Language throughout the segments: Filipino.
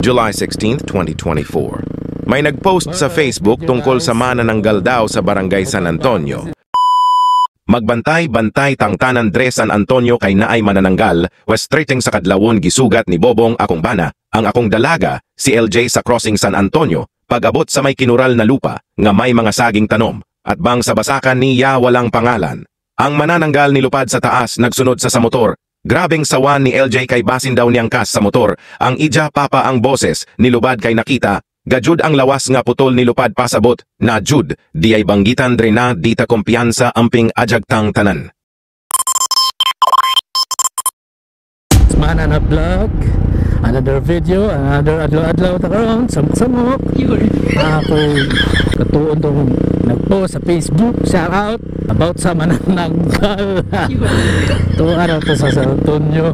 July 16, 2024. May nagpost sa Facebook tungkol sa manananggal daw sa Barangay San Antonio. Magbantay-bantay tangtanan Dre San Antonio kay naay manananggal, westreting sa kadlawon gisugat ni Bobong akong bana, ang akong dalaga, si LJ sa crossing San Antonio, pag-abot sa may kinural na lupa, nga may mga saging tanom, at bang sa basakan niya walang pangalan. Ang manananggal nilupad sa taas nagsunod sa motor. Grabeng sawan ni LJ kay basin daw niyang kas sa motor, ang ija papa ang boses, nilubad kay nakita, gajud ang lawas nga putol nilupad pasabot, na jud, di ay banggitan Dre na dita kumpiyansa amping ajagtang tanan. Mana na vlog, another video, another adlaw-adlaw takaroon, samok-samok. Ako katuon tong nagpost sa Facebook, shout out about sa manananggal. Ito araw to sa San Antonio.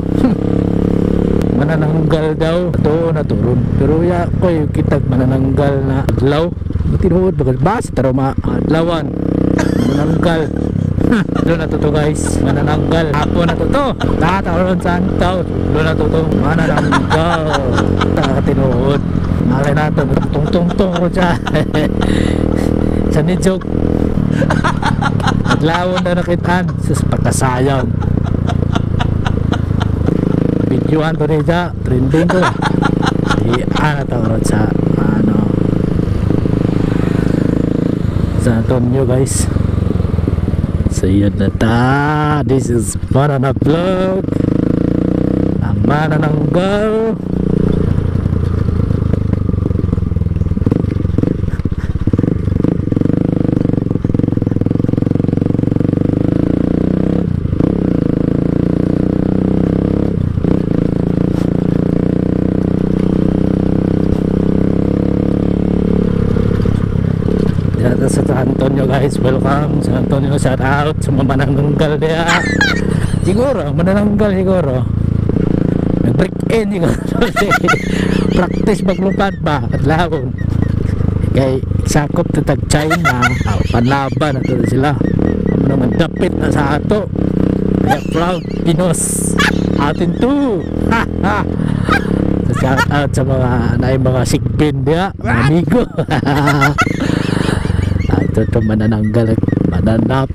Manananggal daw, ito na turon. Pero ya ko yung kitag manananggal na adlaw. Matinuod, bagal bas, taro maadlawan. Manananggal. Doon na to guys, manananggal. Apo na to. Tataroon sa antaw. Doon na to manananggal. Nakatinuod. Malay nato, tungtong ko siya. Sa nijok. Adlawon na nakitaan. Sus, pagkasayang. Videoan to niya, trending ko. Ano tawag sa San Antonio guys. So yun na ta. This is Manana Vlog. Ang manananggal. Sa San Antonio guys, welcome San Antonio, shout out sa mga manananggal dia. Siguro manananggal siguro nag-break in siguro. Practice maglupad ba at lawon kay sakop to tag China. Panlaban na to sila, naman dapit na sa ato, kaya proud Pinos atin to. Shout out sa mga sigbin dia, amigo. Ito manananggal, mananap,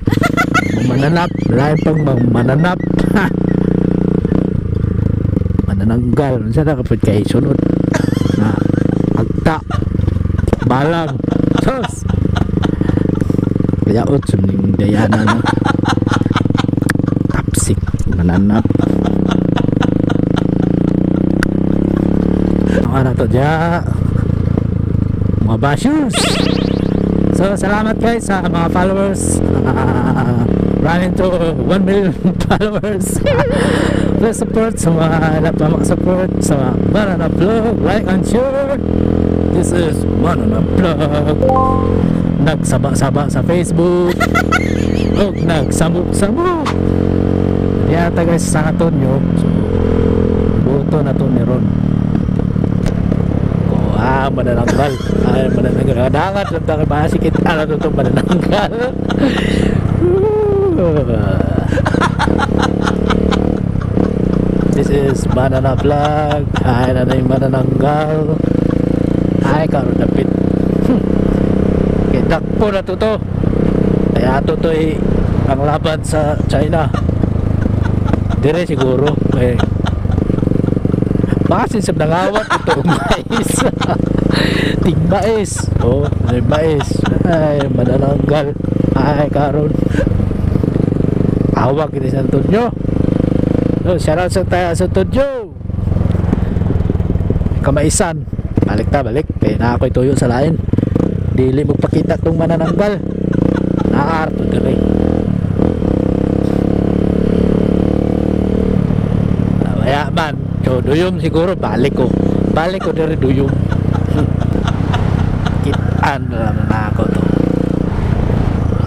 marami pang mananap. Manananggal, saan na kapag kayo sunod na agta balang sos kaya suning dayana no? Tapsik mananap. Ano to dya mga basyos. So salamat guys sa mga followers, running to 1 million followers. Please support sa mga support sa Manana Vlog, like and share. This is Manana Vlog. Nagsaba-saba sa Facebook o nagsamok-samok yata guys sa San Antonio. So buto na to ni Ron. Manananggal. Ay, manananggal. Kadangat lang tayo masikit. Ano ito manananggal? This is Manana Vlog. Ay, nanay manananggal. Ay, karoon napit. Dakpo na to. Kaya ito to ang laban sa China. Dire siguro. Eh, baka sinsab nangawat ito mais. Tigmais. Oh, may mais. Ay, manananggal. Ay, karon awag ini San Antonio. Oh, shout out sa tayo sa Antonio. Kamaisan. Balik kaya na ako'y tuyo sa lain. Dili magpakita tong manananggal. Naarto dire. Kaya man, so duyom siguro balik ko dari duyom. Kitaan lang na ako to.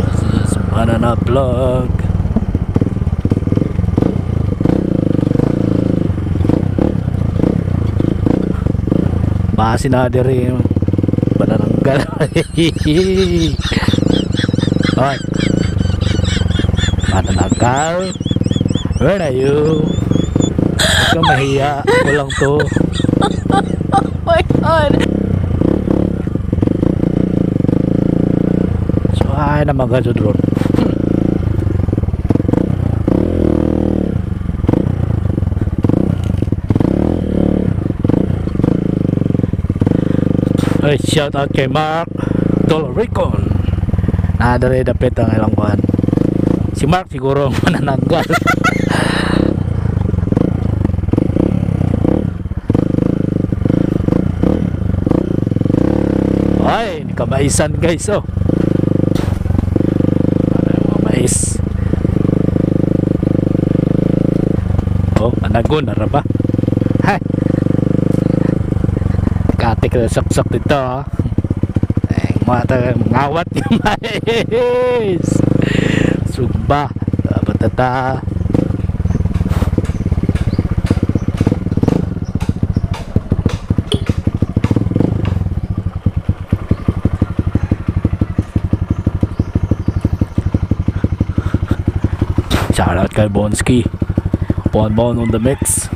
This is Manana Vlog. Basi na dari manananggal. Hoy, manananggal, where are you? Huwag ka mahiya, ako lang to. Ay na magasudron. Ay, shout out kay Mark Doloricon. Nadali dapit ang ilang kuhan. Si Mark siguro manananggal. Ay, kamaisan guys oh. Mga mais. Oh, anagon na ba? Hay. Katik na saksak dito ha. Eh, mangawat yung mais. Sugba. Batata. Shout out kay Bonski. Bon on the mix.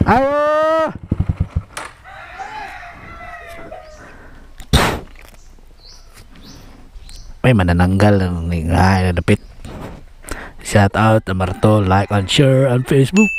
Ayo! May manananggal ng dapit. Shout out Amarto, like and share on Facebook.